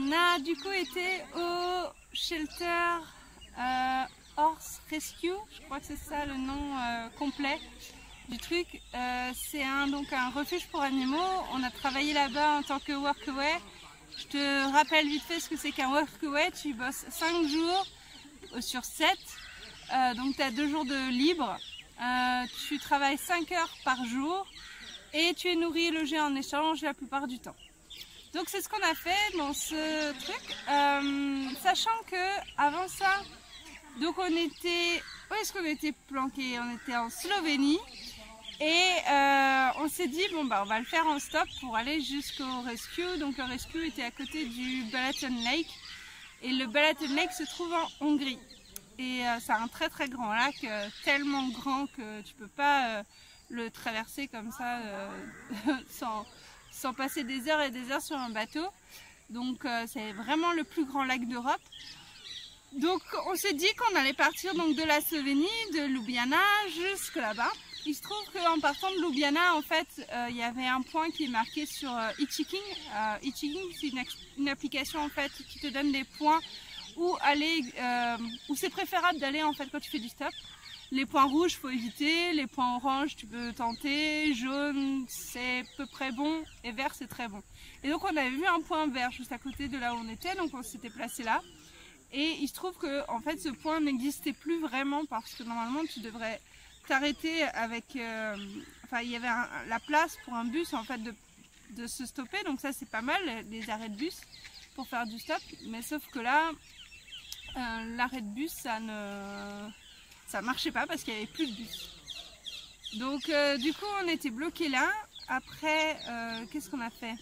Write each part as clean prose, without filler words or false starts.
On a du coup été au shelter Horse Rescue, je crois que c'est ça le nom complet du truc. C'est donc un refuge pour animaux. On a travaillé là-bas en tant que workaway. Je te rappelle vite fait ce que c'est qu'un workaway. Tu bosses 5 jours sur 7, donc tu as 2 jours de libre. Tu travailles 5 heures par jour et tu es nourri et logé en échange la plupart du temps. Donc c'est ce qu'on a fait dans ce truc, sachant que avant ça, donc on était, où est-ce qu'on était planqué? On était en Slovénie et on s'est dit bon bah on va le faire en stop pour aller jusqu'au rescue. Donc le rescue était à côté du Balaton Lake et le Balaton Lake se trouve en Hongrie et c'est un très très grand lac, tellement grand que tu peux pas le traverser comme ça sans passer des heures et des heures sur un bateau. Donc c'est vraiment le plus grand lac d'Europe. Donc on s'est dit qu'on allait partir donc de la Slovénie, de Ljubljana jusque là-bas. Il se trouve qu'en partant de Ljubljana, en fait, il y avait un point qui est marqué sur e-checking. E-checking, c'est une application en fait qui te donne des points où aller, où c'est préférable d'aller en fait quand tu fais du stop. Les points rouges, faut éviter. Les points orange, tu peux tenter. Jaune, c'est à peu près bon. Et vert, c'est très bon. Et donc, on avait vu un point vert juste à côté de là où on était. Donc, on s'était placé là. Et il se trouve que, en fait, ce point n'existait plus vraiment parce que normalement, tu devrais t'arrêter avec. Enfin, il y avait la place pour un bus en fait de se stopper. Donc, ça, c'est pas mal, les arrêts de bus pour faire du stop. Mais sauf que là, l'arrêt de bus, ça marchait pas parce qu'il n'y avait plus de bus. Donc du coup on était bloqué là. Après qu'est-ce qu'on a fait?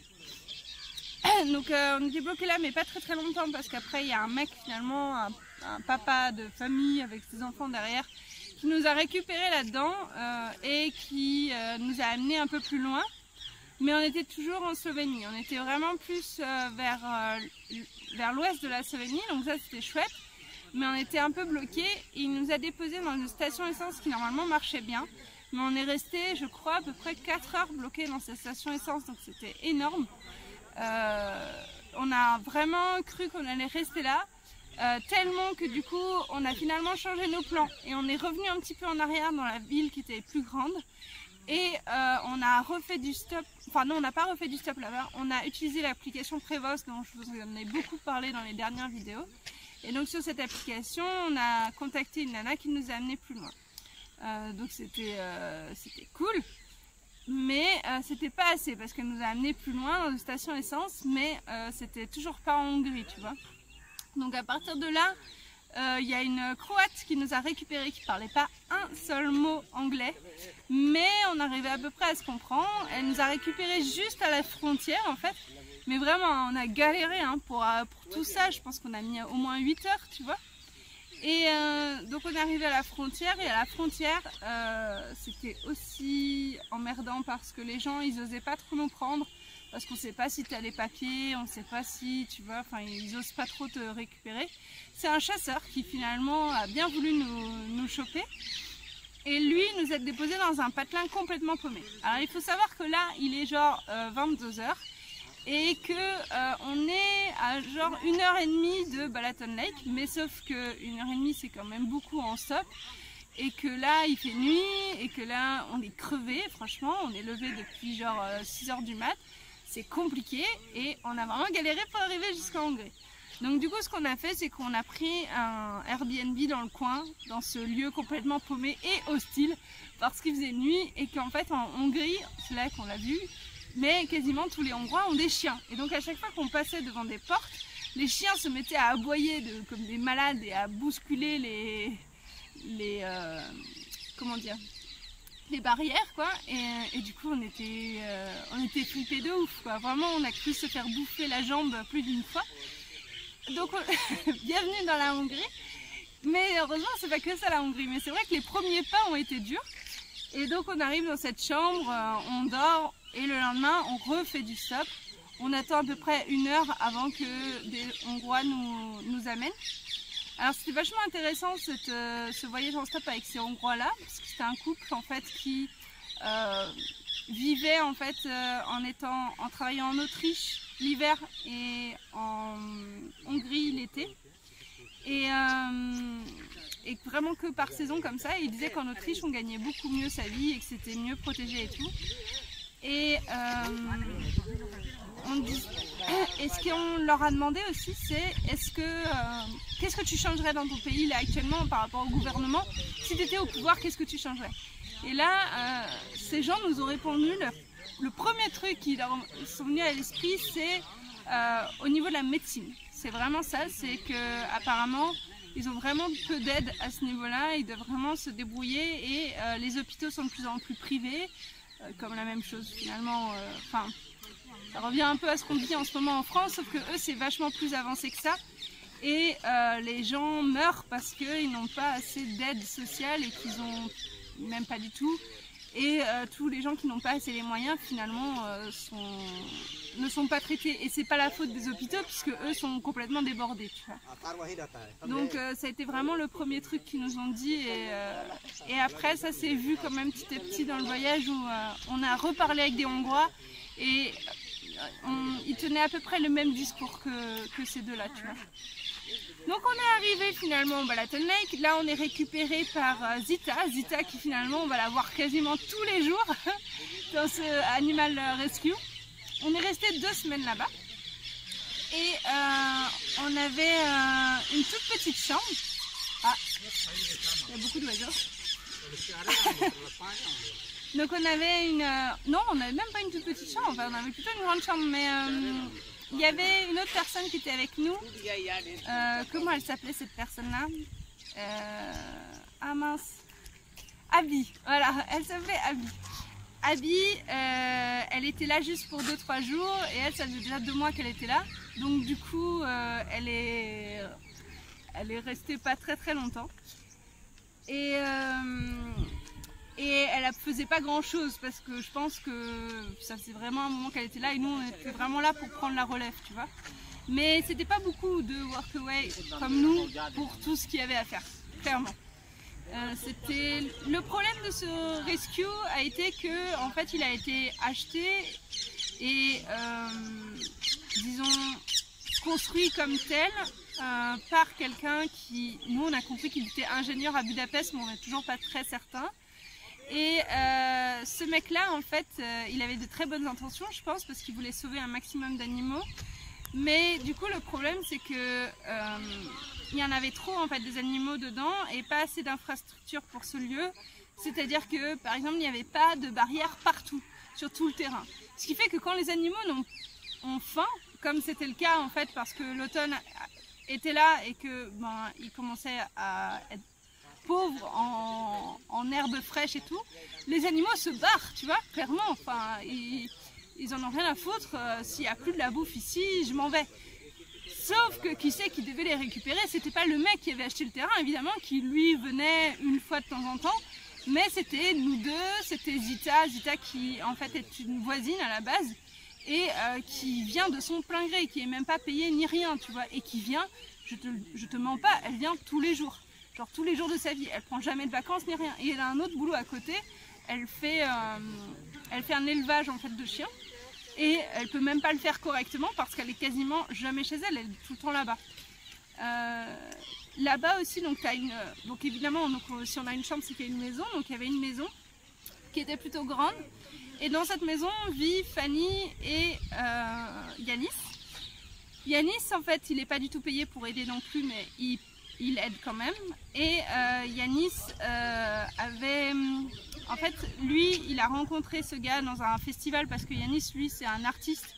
Donc on était bloqué là mais pas très très longtemps parce qu'après il y a un mec finalement, un papa de famille avec ses enfants derrière qui nous a récupéré là-dedans et qui nous a amené un peu plus loin. Mais on était toujours en Slovénie, on était vraiment plus vers l'ouest de la Slovénie, donc ça c'était chouette. Mais on était un peu bloqué. Il nous a déposé dans une station essence qui normalement marchait bien. Mais on est resté, je crois, à peu près 4 heures bloqué dans cette station essence. Donc c'était énorme. On a vraiment cru qu'on allait rester là. Tellement que du coup, on a finalement changé nos plans. Et on est revenu un petit peu en arrière dans la ville qui était plus grande. Et on a refait du stop. Enfin non, on n'a pas refait du stop là-bas. On a utilisé l'application Prevost dont je vous en ai beaucoup parlé dans les dernières vidéos. Et donc sur cette application, on a contacté une nana qui nous a amené plus loin. Donc c'était cool, mais c'était pas assez parce qu'elle nous a amené plus loin dans une station essence, mais c'était toujours pas en Hongrie, tu vois. Donc à partir de là, il y a une Croate qui nous a récupéré, qui parlait pas un seul mot anglais, mais on arrivait à peu près à se comprendre. Elle nous a récupéré juste à la frontière en fait. Mais vraiment, on a galéré hein, pour tout ça. Je pense qu'on a mis au moins 8 heures, tu vois. Et donc on est arrivé à la frontière. Et à la frontière, c'était aussi emmerdant parce que les gens, ils osaient pas trop nous prendre. Parce qu'on sait pas si tu as les papiers, on sait pas si, tu vois, enfin, ils osent pas trop te récupérer. C'est un chasseur qui finalement a bien voulu nous choper. Et lui nous a déposé dans un patelin complètement paumé. Alors il faut savoir que là, il est genre 22 heures. Et que on est à genre 1h30 de Balaton Lake, mais sauf que 1h30 c'est quand même beaucoup en stop, et que là il fait nuit, et que là on est crevé, franchement, on est levé depuis genre 6h du mat, c'est compliqué, et on a vraiment galéré pour arriver jusqu'en Hongrie. Donc du coup ce qu'on a fait, c'est qu'on a pris un Airbnb dans le coin, dans ce lieu complètement paumé et hostile, parce qu'il faisait nuit, et qu'en fait en Hongrie, c'est là qu'on l'a vu, mais quasiment tous les Hongrois ont des chiens. Et donc à chaque fois qu'on passait devant des portes, les chiens se mettaient à aboyer comme des malades et à bousculer comment dire, les barrières quoi. Et du coup on était flippés de ouf quoi. Vraiment on a cru se faire bouffer la jambe plus d'une fois. Donc bienvenue dans la Hongrie. Mais heureusement c'est pas que ça la Hongrie. Mais c'est vrai que les premiers pas ont été durs. Et donc on arrive dans cette chambre, on dort. Et le lendemain, on refait du stop. On attend à peu près 1 heure avant que des Hongrois nous amènent. Alors c'était vachement intéressant ce voyage en stop avec ces Hongrois-là, parce que c'était un couple en fait qui vivait en fait en travaillant en Autriche l'hiver et en Hongrie l'été. Et vraiment que par saison comme ça, il disait qu'en Autriche on gagnait beaucoup mieux sa vie et que c'était mieux protégé et tout. Et ce qu'on leur a demandé aussi, c'est qu'est-ce que tu changerais dans ton pays là actuellement par rapport au gouvernement? Si tu étais au pouvoir, qu'est-ce que tu changerais? Et là, ces gens nous ont répondu, le premier truc qui leur sont venus à l'esprit, c'est au niveau de la médecine. C'est vraiment ça, c'est qu'apparemment, ils ont vraiment peu d'aide à ce niveau-là, ils doivent vraiment se débrouiller et les hôpitaux sont de plus en plus privés, comme la même chose finalement. Ça revient un peu à ce qu'on vit en ce moment en France, sauf que eux c'est vachement plus avancé que ça. Et les gens meurent parce qu'ils n'ont pas assez d'aide sociale et qu'ils ont même pas du tout. Et tous les gens qui n'ont pas assez les moyens finalement ne sont pas traités. Et c'est pas la faute des hôpitaux puisque eux sont complètement débordés. Tu vois. Donc ça a été vraiment le premier truc qu'ils nous ont dit. Et après ça s'est vu quand même petit à petit dans le voyage où on a reparlé avec des Hongrois et ils tenaient à peu près le même discours que ces deux-là. Tu vois. Donc on est arrivé finalement au Balaton Lake, là on est récupéré par Zita qui finalement on va la voir quasiment tous les jours dans ce Animal Rescue. On est resté 2 semaines là-bas et on avait une toute petite chambre. Ah, il y a beaucoup d'oiseaux. Donc on avait non, on n'avait même pas une toute petite chambre, enfin, on avait plutôt une grande chambre, mais il y avait une autre personne qui était avec nous. Comment elle s'appelait cette personne-là? Ah mince. Abby. Voilà, elle s'appelait Abby. Abby, elle était là juste pour 2-3 jours et elle, ça faisait déjà 2 mois qu'elle était là. Donc du coup, elle est restée pas très longtemps. Et elle faisait pas grand chose parce que je pense que ça faisait vraiment un moment qu'elle était là et nous on était vraiment là pour prendre la relève, tu vois. Mais c'était pas beaucoup de workaway comme nous pour tout ce qu'il y avait à faire, clairement. Le problème de ce rescue a été que en fait il a été acheté et disons construit comme tel par quelqu'un qui, nous on a compris qu'il était ingénieur à Budapest mais on n'est toujours pas très certain. Et ce mec-là, en fait, il avait de très bonnes intentions, je pense, parce qu'il voulait sauver un maximum d'animaux. Mais du coup, le problème, c'est que il y en avait trop, en fait, des animaux dedans et pas assez d'infrastructures pour ce lieu. C'est-à-dire que, par exemple, il n'y avait pas de barrière partout, sur tout le terrain. Ce qui fait que quand les animaux ont faim, comme c'était le cas, en fait, parce que l'automne était là et que ils commençaient à être pauvres en herbes fraîches et tout, les animaux se barrent, tu vois, clairement. Enfin, ils en ont rien à foutre. S'il n'y a plus de la bouffe ici, je m'en vais. Sauf que qui c'est qui devait les récupérer? C'était pas le mec qui avait acheté le terrain, évidemment, qui lui venait une fois de temps en temps, mais c'était nous deux, c'était Zita qui en fait est une voisine à la base et qui vient de son plein gré, qui est même pas payée ni rien, tu vois, et qui vient, je te mens pas, elle vient tous les jours. Genre tous les jours de sa vie, elle prend jamais de vacances ni rien. Et elle a un autre boulot à côté, elle fait un élevage en fait de chiens et elle peut même pas le faire correctement parce qu'elle est quasiment jamais chez elle, elle est tout le temps là-bas. Là-bas aussi, donc évidemment, donc, si on a une chambre, c'est qu'il y a une maison. Donc il y avait une maison qui était plutôt grande et dans cette maison vit Fanny et Yanis. Yanis, en fait, il n'est pas du tout payé pour aider non plus, mais il aide quand même. Et Yanis avait... En fait, lui, il a rencontré ce gars dans un festival parce que Yanis, lui, c'est un artiste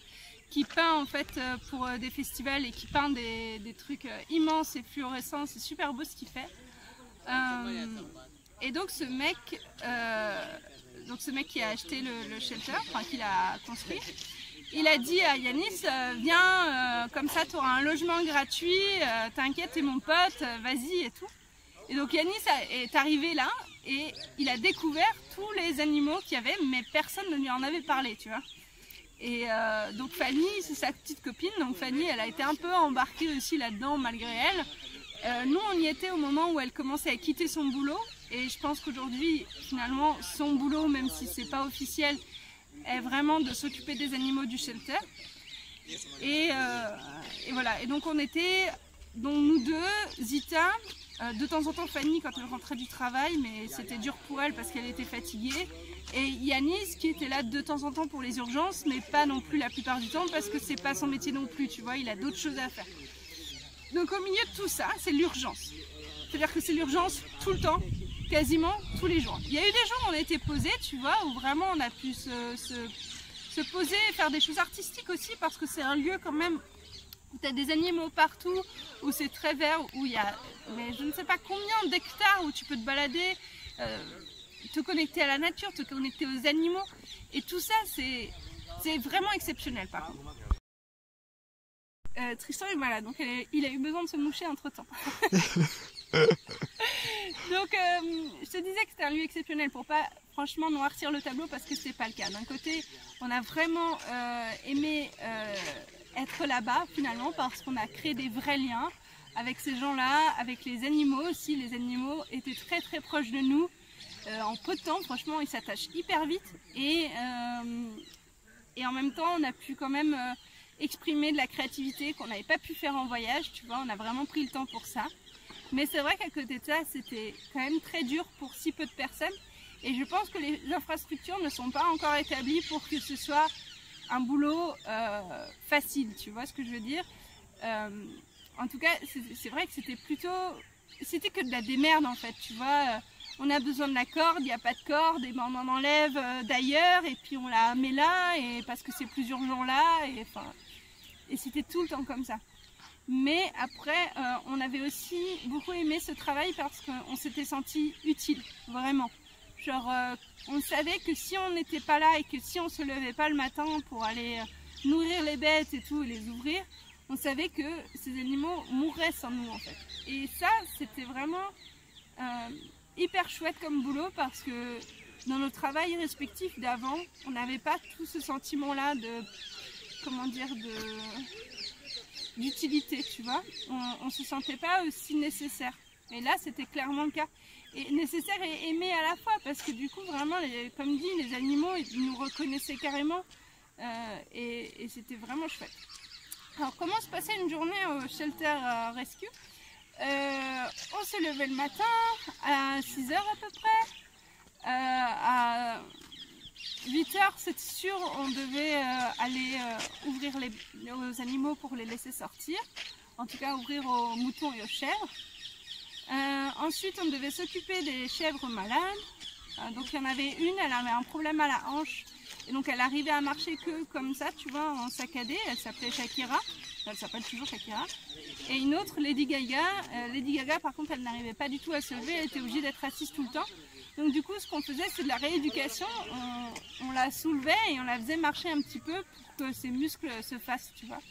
qui peint en fait pour des festivals et qui peint des trucs immenses et fluorescents. C'est super beau ce qu'il fait. Et donc ce mec qui a acheté le shelter, enfin qui l'a construit, il a dit à Yanis, viens, comme ça tu auras un logement gratuit, t'inquiète, t'es mon pote, vas-y et tout. Et donc Yanis est arrivé là et il a découvert tous les animaux qu'il y avait, mais personne ne lui en avait parlé, tu vois. Et donc Fanny, c'est sa petite copine, donc Fanny, elle a été un peu embarquée aussi là-dedans malgré elle. Nous, on y était au moment où elle commençait à quitter son boulot, et je pense qu'aujourd'hui, finalement, son boulot, même si c'est pas officiel, est vraiment de s'occuper des animaux du shelter. Et voilà, et donc on était, donc nous deux, Zita, de temps en temps Fanny quand elle rentrait du travail, mais c'était dur pour elle parce qu'elle était fatiguée, et Yanis qui était là de temps en temps pour les urgences, mais pas non plus la plupart du temps parce que c'est pas son métier non plus, tu vois, il a d'autres choses à faire. Donc au milieu de tout ça, c'est l'urgence. C'est-à-dire que c'est l'urgence tout le temps, quasiment tous les jours. Il y a eu des jours où on a été posés, tu vois, où vraiment on a pu se poser, faire des choses artistiques aussi, parce que c'est un lieu quand même où tu as des animaux partout, où c'est très vert, où il y a mais je ne sais pas combien d'hectares où tu peux te balader, te connecter à la nature, te connecter aux animaux. Et tout ça, c'est vraiment exceptionnel par contre. Tristan est malade, donc il a eu besoin de se moucher entre temps. Donc je te disais que c'était un lieu exceptionnel pour pas franchement noircir le tableau, parce que c'était pas le cas. D'un côté on a vraiment aimé être là-bas finalement, parce qu'on a créé des vrais liens avec ces gens-là, avec les animaux aussi. Les animaux étaient très très proches de nous en peu de temps, franchement ils s'attachent hyper vite, et en même temps on a pu quand même exprimer de la créativité qu'on n'avait pas pu faire en voyage, tu vois, on a vraiment pris le temps pour ça. Mais c'est vrai qu'à côté de ça, c'était quand même très dur pour si peu de personnes, et je pense que les infrastructures ne sont pas encore établies pour que ce soit un boulot facile, tu vois ce que je veux dire. En tout cas, c'est vrai que c'était que de la démerde en fait, tu vois. On a besoin de la corde, il n'y a pas de corde, et ben on en enlève d'ailleurs, et puis on la met là, et parce que c'est plus urgent là, et c'était tout le temps comme ça. Mais après, on avait aussi beaucoup aimé ce travail parce qu'on s'était senti utile, vraiment. Genre, on savait que si on n'était pas là et que si on ne se levait pas le matin pour aller nourrir les bêtes et tout, et les ouvrir, on savait que ces animaux mourraient sans nous en fait. Et ça, c'était vraiment hyper chouette comme boulot, parce que dans nos travails respectifs d'avant, on n'avait pas tout ce sentiment-là de, comment dire, d'utilité, tu vois. On se sentait pas aussi nécessaire. Et là, c'était clairement le cas. Et nécessaire et aimé à la fois, parce que du coup, vraiment, comme dit, les animaux, ils nous reconnaissaient carrément, et c'était vraiment chouette. Alors, comment se passait une journée au Shelter Rescue? On se levait le matin à 6 h à peu près. À 8 h, c'est sûr, on devait aller ouvrir aux animaux pour les laisser sortir. En tout cas, ouvrir aux moutons et aux chèvres. Ensuite, on devait s'occuper des chèvres malades. Donc, il y en avait une, elle avait un problème à la hanche. Et donc, elle arrivait à marcher que comme ça, tu vois, en saccadé. Elle s'appelait Shakira. Elle s'appelle toujours Shakira. Et une autre, Lady Gaga. Lady Gaga, par contre, elle n'arrivait pas du tout à se lever. Elle était obligée d'être assise tout le temps. Donc, du coup, ce qu'on faisait, c'est de la rééducation. On la soulevait et on la faisait marcher un petit peu pour que ses muscles se fassent, tu vois.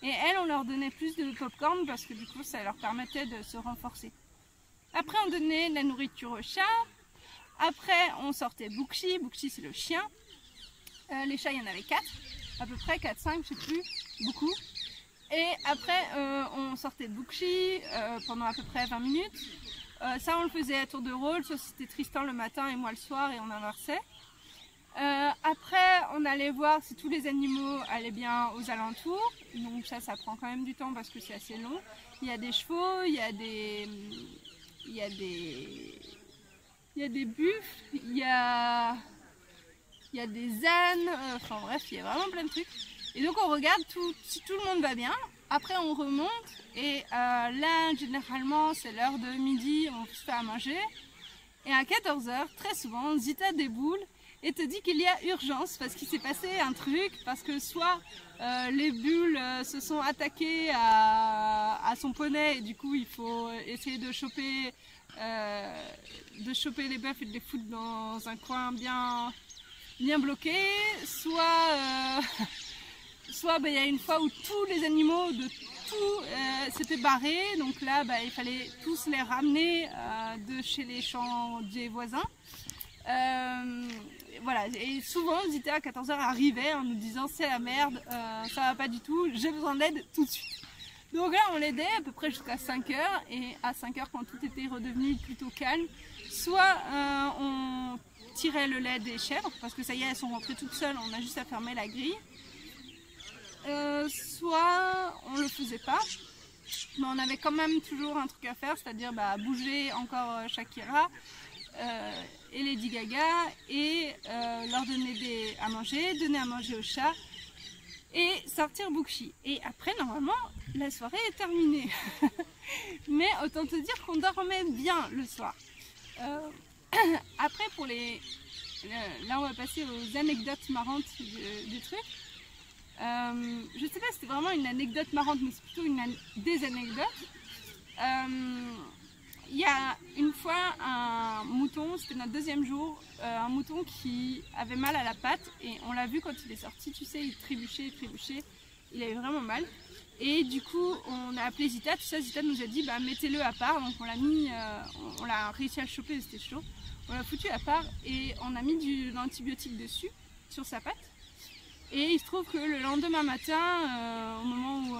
Et elles, on leur donnait plus de popcorn parce que du coup, ça leur permettait de se renforcer. Après, on donnait de la nourriture aux chats. Après, on sortait Boukchi. Boukchi, c'est le chien. Les chats, il y en avait 4, à peu près 4, 5, je sais plus, beaucoup. Et après, on sortait Boukchi pendant à peu près 20 minutes. Ça, on le faisait à tour de rôle, soit c'était Tristan le matin et moi le soir, et on inversait. Après, on allait voir si tous les animaux allaient bien aux alentours. Donc ça prend quand même du temps parce que c'est assez long. Il y a des chevaux, il y a des buffles, il y a des ânes, enfin bref, il y a vraiment plein de trucs. Et donc on regarde si tout le monde va bien. Après on remonte et là généralement c'est l'heure de midi, on se fait à manger. Et à 14 h, très souvent, Zita déboule et te dit qu'il y a urgence parce qu'il s'est passé un truc, parce que soit les bulles se sont attaquées à son poney et du coup il faut essayer de choper les bœufs et de les foutre dans un coin bien bloqué, soit il y a une fois où tous les animaux de tout s'étaient barrés, donc là il fallait tous les ramener de chez les champs des voisins. Voilà, et souvent Zita à 14 h arrivait en nous disant c'est la merde, ça va pas du tout, j'ai besoin d'aide tout de suite. Donc là, on l'aidait à peu près jusqu'à 5 heures, et à 5 heures, quand tout était redevenu plutôt calme, soit on tirait le lait des chèvres, parce que ça y est, elles sont rentrées toutes seules, on a juste à fermer la grille. Soit on le faisait pas, mais on avait quand même toujours un truc à faire, c'est-à-dire bouger encore Shakira et Lady Gaga, et leur donner à manger aux chats, et sortir Boukchi. Et après, normalement, la soirée est terminée. Mais autant te dire qu'on dormait bien le soir. Après, là, on va passer aux anecdotes marrantes du truc. Je sais pas si c'était vraiment une anecdote marrante, mais c'est plutôt des anecdotes. Il y a une fois un mouton, c'était notre deuxième jour, un mouton qui avait mal à la patte, et on l'a vu quand il est sorti, tu sais, il trébuchait, il avait vraiment mal. Et du coup, on a appelé Zita, tout ça, Zita nous a dit mettez-le à part, donc on l'a mis, on l'a réussi à le choper, c'était chaud. On l'a foutu à part et on a mis de l'antibiotique dessus, sur sa patte. Et il se trouve que le lendemain matin, au moment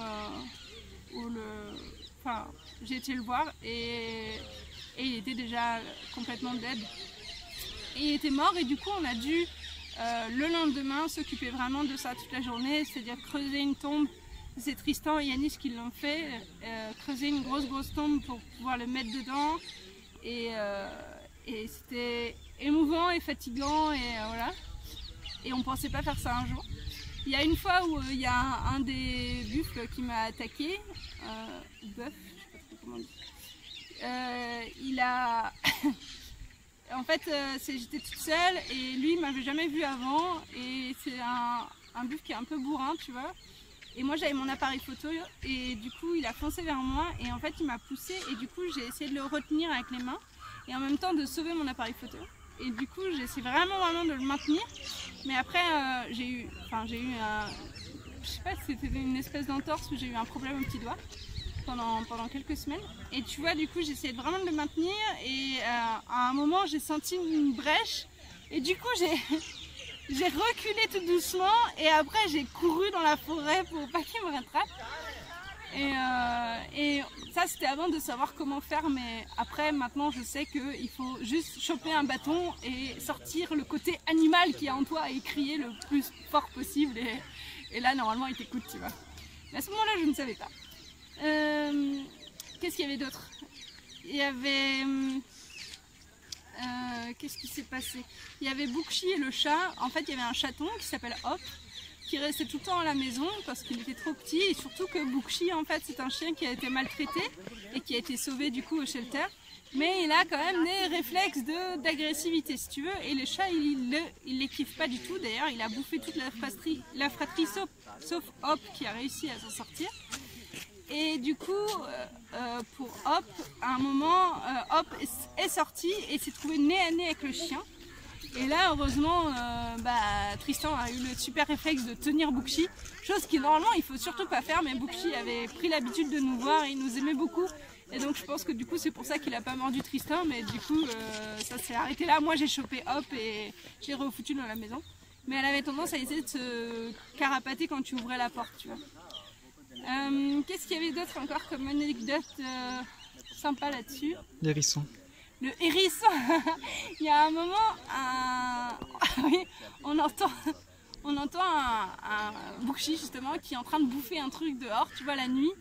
où j'ai été le voir, et il était déjà complètement dead. Et il était mort, et du coup on a dû le lendemain s'occuper vraiment de ça toute la journée, c'est-à-dire creuser une tombe. C'est Tristan et Yanis qui l'ont fait, creuser une grosse tombe pour pouvoir le mettre dedans. Et c'était émouvant et fatigant, et voilà. Et on pensait pas faire ça un jour. Il y a une fois où il y a un des buffles qui m'a attaqué, bœuf, je sais pas trop comment on dit. Il a... en fait, j'étais toute seule, et lui il m'avait jamais vu avant, et c'est un buffle qui est un peu bourrin, tu vois. Et moi j'avais mon appareil photo, et du coup il a foncé vers moi, et en fait il m'a poussé, et du coup j'ai essayé de le retenir avec les mains, et en même temps de sauver mon appareil photo. Et du coup j'ai essayé vraiment de le maintenir, mais après j'ai eu je sais pas si c'était une espèce d'entorse, où j'ai eu un problème au petit doigt pendant quelques semaines. Et tu vois, du coup j'ai essayé vraiment de le maintenir, et à un moment j'ai senti une brèche, et du coup j'ai reculé tout doucement, et après j'ai couru dans la forêt pour pas qu'il me rattrape. Et ça c'était avant de savoir comment faire, mais après maintenant je sais qu'il faut juste choper un bâton et sortir le côté animal qui est en toi et crier le plus fort possible, et là normalement il t'écoute, tu vois. Mais à ce moment-là je ne savais pas. Qu'est-ce qu'il y avait d'autre? Il y avait... qu'est-ce qui s'est passé? Il y avait Boukchi et le chat. En fait il y avait un chaton qui s'appelle Hop, qui restait tout le temps à la maison parce qu'il était trop petit, et surtout que Boukchi en fait c'est un chien qui a été maltraité et qui a été sauvé du coup au shelter, mais il a quand même des réflexes d'agressivité si tu veux, et le chat il les kiffe pas du tout. D'ailleurs il a bouffé toute la fratrie sauf Hop qui a réussi à s'en sortir. Et du coup pour Hop, à un moment Hop est sorti et s'est trouvé nez à nez avec le chien. Et là, heureusement, Tristan a eu le super réflexe de tenir Boukchi, chose qui normalement il faut surtout pas faire, mais Boukchi avait pris l'habitude de nous voir et il nous aimait beaucoup. Et donc je pense que du coup c'est pour ça qu'il a pas mordu Tristan, mais du coup ça s'est arrêté là. Moi j'ai chopé Hop et j'ai refoutu dans la maison. Mais elle avait tendance à essayer de se carapater quand tu ouvrais la porte, tu vois. Qu'est-ce qu'il y avait d'autre encore comme anecdote sympa là-dessus? L'hérisson. Le hérisson. Il y a un moment, oui, on entend un Boukchi justement qui est en train de bouffer un truc dehors, tu vois, la nuit.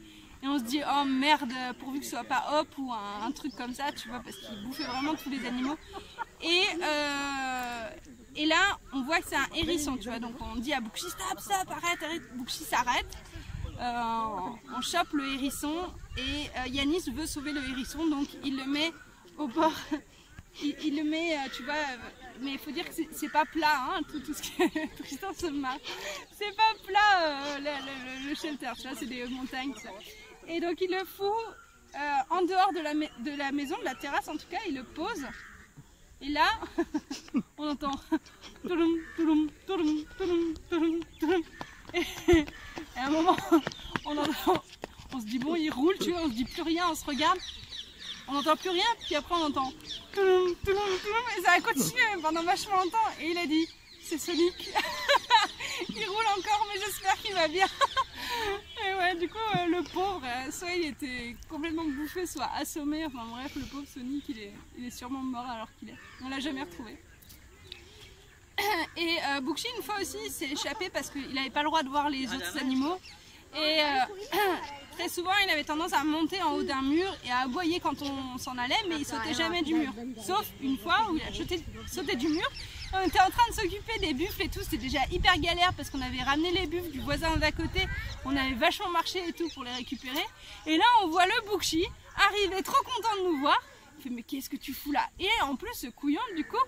Et on se dit, oh merde, pourvu que ce soit pas Hop ou un truc comme ça, tu vois, parce qu'il bouffait vraiment tous les animaux. Et là, on voit que c'est un hérisson, tu vois. Donc on dit à Boukchi, stop, arrête. Boukchi s'arrête. On chope le hérisson, et Yanis veut sauver le hérisson, donc il le met au bord, il le met, tu vois, mais il faut dire que c'est pas plat, hein, tout ce que Tristan se marre. C'est pas plat le shelter, tu vois, c'est des montagnes, ça. Et donc il le fout en dehors de la maison, de la terrasse en tout cas, il le pose. Et là, on entend touloum, touloum, touloum, touloum, touloum, touloum. Et à un moment, on se dit bon, il roule, tu vois, on se dit plus rien, on se regarde. On n'entend plus rien, puis après on entend touloum, touloum, touloum, et ça a continué pendant vachement longtemps. Et il a dit, c'est Sonic. Il roule encore, mais j'espère qu'il va bien. Et ouais, du coup, le pauvre, soit il était complètement bouffé, soit assommé. Enfin bref, le pauvre Sonic, il est sûrement mort alors qu'il est. On l'a jamais retrouvé. Et Bookshi, une fois aussi, s'est échappé parce qu'il n'avait pas le droit de voir les autres animaux. Et très souvent, il avait tendance à monter en haut d'un mur et à aboyer quand on s'en allait, mais il sautait jamais du mur. Sauf une fois où il a sauté du mur. On était en train de s'occuper des buffles et tout, c'était déjà hyper galère parce qu'on avait ramené les buffles du voisin d'à côté, on avait vachement marché et tout pour les récupérer. Et là, on voit le Bookshi arriver, trop content de nous voir. Il fait, mais qu'est-ce que tu fous là? Et en plus, ce couillon, du coup,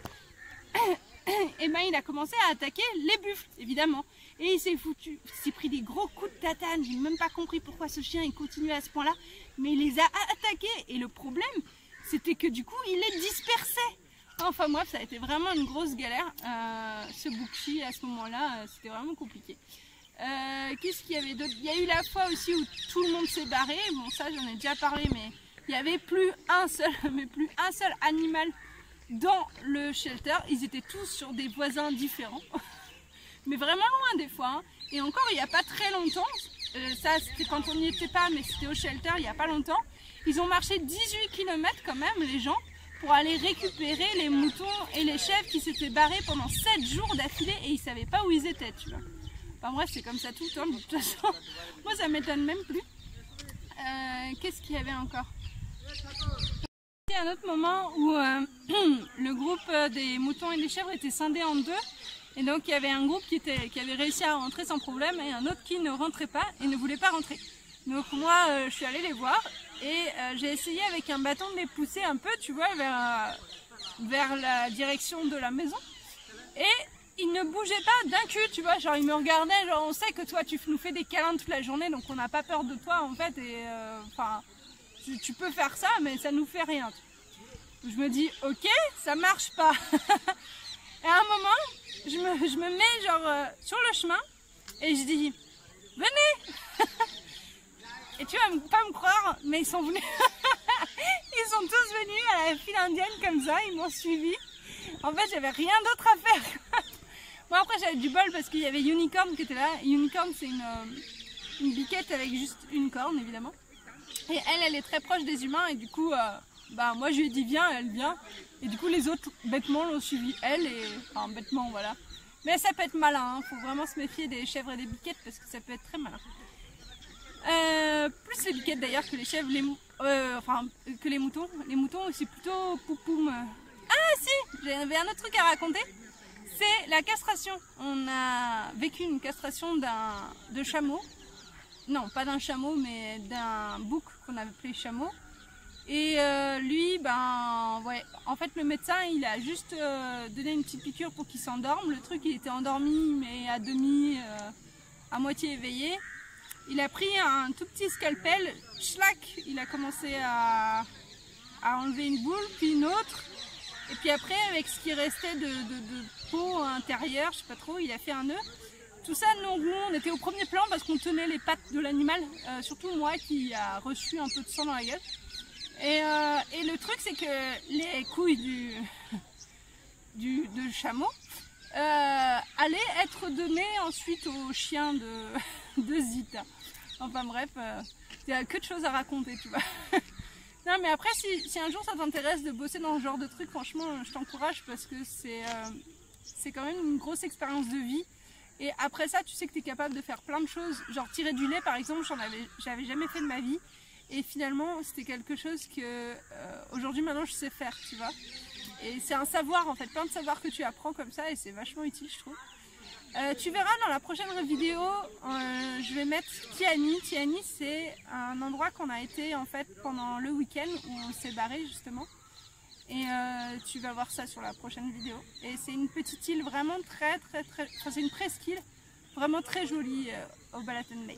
et ben, il a commencé à attaquer les buffles, évidemment. Et il s'est pris des gros coups de tatane. J'ai même pas compris pourquoi ce chien il continuait à ce point-là. Mais il les a attaqués. Et le problème, c'était que du coup, il les dispersait. Enfin bref, ça a été vraiment une grosse galère. Ce Bookshi, à ce moment-là, c'était vraiment compliqué. Qu'est-ce qu'il y avait d'autre? Il y a eu la fois aussi où tout le monde s'est barré. Bon, ça, j'en ai déjà parlé, mais il n'y avait plus un seul animal dans le shelter. Ils étaient tous sur des voisins différents. Mais vraiment loin des fois. Hein. Et encore, il n'y a pas très longtemps, ça c'était quand on n'y était pas, mais c'était au shelter il n'y a pas longtemps, ils ont marché 18 km quand même, les gens, pour aller récupérer les moutons et les chèvres qui s'étaient barrés pendant 7 jours d'affilée et ils ne savaient pas où ils étaient, tu vois. Enfin bref, c'est comme ça tout le temps, de toute façon. Moi, ça m'étonne même plus. Qu'est-ce qu'il y avait encore? Il y a un autre moment où le groupe des moutons et des chèvres était scindé en deux. Et donc il y avait un groupe qui avait réussi à rentrer sans problème et un autre qui ne rentrait pas et ne voulait pas rentrer. Donc moi je suis allée les voir et j'ai essayé avec un bâton de les pousser un peu, tu vois, vers la direction de la maison. Et ils ne bougeaient pas d'un cul, tu vois, genre ils me regardaient, genre on sait que toi tu nous fais des câlins toute la journée donc on n'a pas peur de toi en fait et enfin tu peux faire ça mais ça nous fait rien. Je me dis ok, ça marche pas. Et à un moment, je me mets genre sur le chemin et je dis venez. Et tu vas pas me croire, mais ils sont venus. Ils sont tous venus à la file indienne comme ça, ils m'ont suivi. En fait, j'avais rien d'autre à faire. Bon après j'avais du bol parce qu'il y avait Unicorn qui était là. Unicorn c'est une biquette avec juste une corne évidemment. Et elle est très proche des humains et du coup bah moi je lui ai dit viens, elle vient. Et du coup les autres bêtement l'ont suivi elle et enfin bêtement voilà. Mais ça peut être malin, hein. Faut vraiment se méfier des chèvres et des biquettes parce que ça peut être très malin. Plus les biquettes d'ailleurs que les chèvres, enfin que les moutons. Les moutons c'est plutôt poupoum. Ah si, j'avais un autre truc à raconter. C'est la castration. On a vécu une castration de chameau. Non, pas d'un chameau, mais d'un bouc qu'on avait appelé chameau. Et lui, ben, ouais, en fait, le médecin, il a juste donné une petite piqûre pour qu'il s'endorme. Le truc, il était endormi, mais à demi, à moitié éveillé. Il a pris un tout petit scalpel, schlac, il a commencé à enlever une boule, puis une autre. Et puis après, avec ce qui restait de peau intérieure, je sais pas trop, il a fait un nœud. Tout ça, nous, on était au premier plan parce qu'on tenait les pattes de l'animal, surtout moi qui a reçu un peu de sang dans la gueule. Et le truc, c'est que les couilles de chameau allaient être données ensuite aux chiens de Zita. Enfin bref, il y a que de choses à raconter, tu vois. Non mais après, si un jour ça t'intéresse de bosser dans ce genre de truc, franchement, je t'encourage parce que c'est quand même une grosse expérience de vie. Et après ça, tu sais que tu es capable de faire plein de choses. Genre tirer du lait, par exemple, j'avais jamais fait de ma vie. Et finalement, c'était quelque chose que aujourd'hui, maintenant, je sais faire, tu vois. Et c'est un savoir, en fait, plein de savoirs que tu apprends comme ça et c'est vachement utile, je trouve. Tu verras dans la prochaine vidéo, je vais mettre Tiani. Tiani, c'est un endroit qu'on a été en fait pendant le week-end où on s'est barré justement. Et tu vas voir ça sur la prochaine vidéo. Et c'est une petite île vraiment très, enfin c'est une presqu'île vraiment très jolie au Balaton Lake.